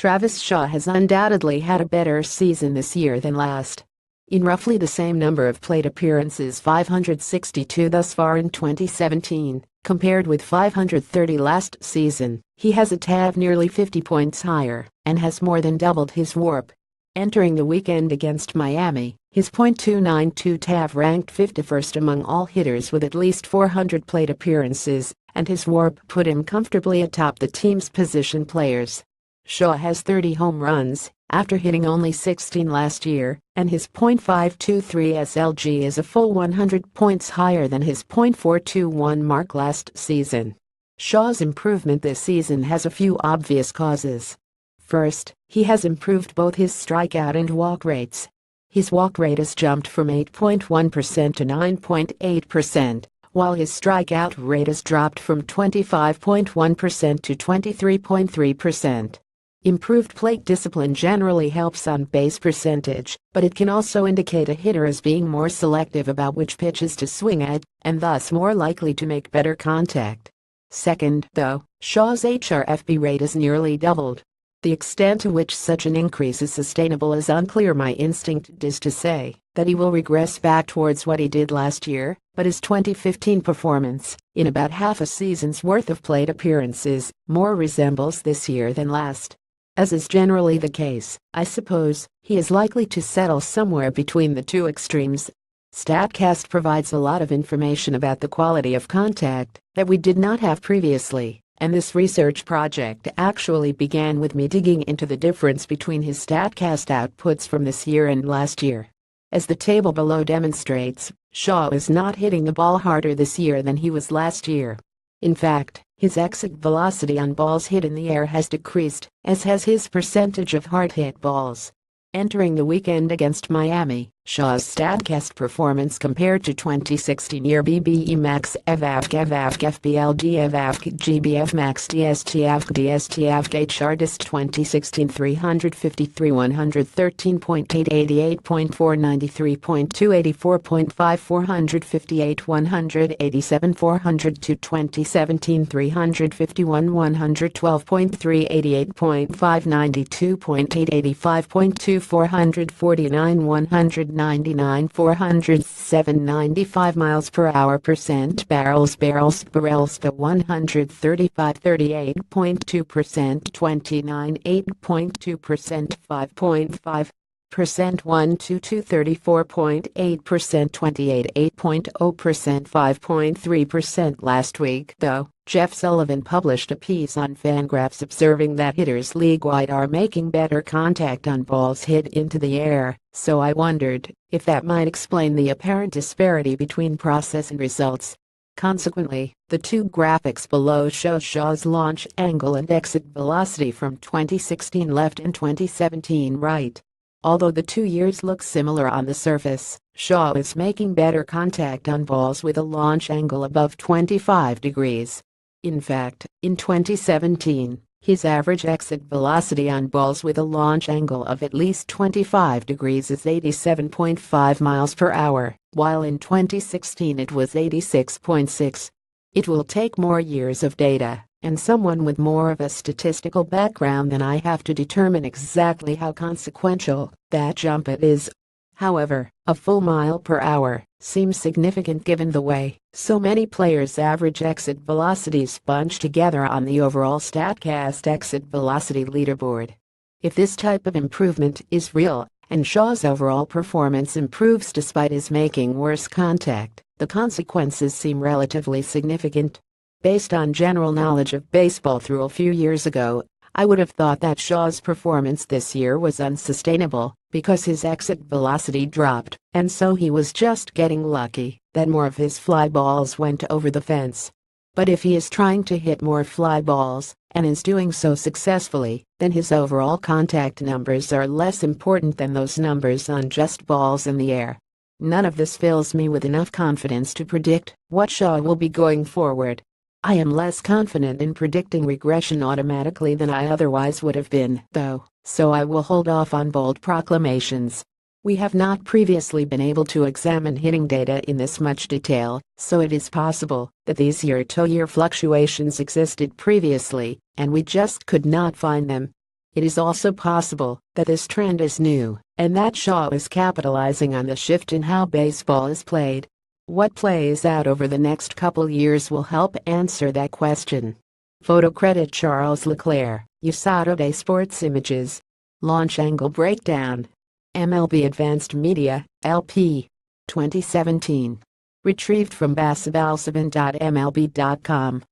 Travis Shaw has undoubtedly had a better season this year than last. In roughly the same number of plate appearances, 562 thus far in 2017, compared with 530 last season, he has a tad nearly 50 points higher and has more than doubled his WARP. Entering the weekend against Miami, his .292 TAV ranked 51st among all hitters with at least 400 plate appearances, and his WARP put him comfortably atop the team's position players. Shaw has 30 home runs, after hitting only 16 last year, and his .523 SLG is a full 100 points higher than his .421 mark last season. Shaw's improvement this season has a few obvious causes. First, he has improved both his strikeout and walk rates. His walk rate has jumped from 8.1% to 9.8%, while his strikeout rate has dropped from 25.1% to 23.3%. Improved plate discipline generally helps on base percentage, but it can also indicate a hitter as being more selective about which pitches to swing at, and thus more likely to make better contact. Second, though, Shaw's HRFB rate has nearly doubled. The extent to which such an increase is sustainable is unclear. My instinct is to say that he will regress back towards what he did last year, but his 2015 performance, in about half a season's worth of plate appearances, more resembles this year than last. As is generally the case, I suppose, he is likely to settle somewhere between the two extremes. StatCast provides a lot of information about the quality of contact that we did not have previously, and this research project actually began with me digging into the difference between his StatCast outputs from this year and last year. As the table below demonstrates, Shaw is not hitting the ball harder this year than he was last year. In fact, his exit velocity on balls hit in the air has decreased, as has his percentage of hard-hit balls. Entering the weekend against Miami, Shaw's StatCast performance compared to 2016 year BBE Max EVAFK FBLD EVAFK GBF Max DST HR Dist 2016 353 113.8 88.4 93.2 458 187 402 2017 351 112.3 88.5 92.8 85.2 449 199 407 95 miles per hour barrels per 135 38.2% 29 8.2% 5.5% 122 34.8% 28 8.0% 5.3%. Last week, though, Jeff Sullivan published a piece on Fangraphs observing that hitters league-wide are making better contact on balls hit into the air, so I wondered if that might explain the apparent disparity between process and results. Consequently, the two graphics below show Shaw's launch angle and exit velocity from 2016 left and 2017 right. Although the 2 years look similar on the surface, Shaw is making better contact on balls with a launch angle above 25 degrees. In fact, in 2017, his average exit velocity on balls with a launch angle of at least 25 degrees is 87.5 miles per hour, while in 2016 it was 86.6. It will take more years of data and someone with more of a statistical background than I have to determine exactly how consequential that jump is. However, a full mile per hour seems significant given the way so many players' average exit velocities bunch together on the overall StatCast exit velocity leaderboard. If this type of improvement is real, and Shaw's overall performance improves despite his making worse contact, the consequences seem relatively significant. Based on general knowledge of baseball through a few years ago, I would have thought that Shaw's performance this year was unsustainable because his exit velocity dropped, and so he was just getting lucky that more of his fly balls went over the fence. But if he is trying to hit more fly balls, and is doing so successfully, then his overall contact numbers are less important than those numbers on just balls in the air. None of this fills me with enough confidence to predict what Shaw will be going forward. I am less confident in predicting regression automatically than I otherwise would have been, though, so I will hold off on bold proclamations. We have not previously been able to examine hitting data in this much detail, so it is possible that these year-to-year fluctuations existed previously, and we just could not find them. It is also possible that this trend is new, and that Shaw is capitalizing on the shift in how baseball is played. What plays out over the next couple years will help answer that question. Photo credit Charles Leclerc, USADA Day Sports Images. Launch angle breakdown. MLB Advanced Media, LP. 2017. Retrieved from basabalsaban.mlb.com.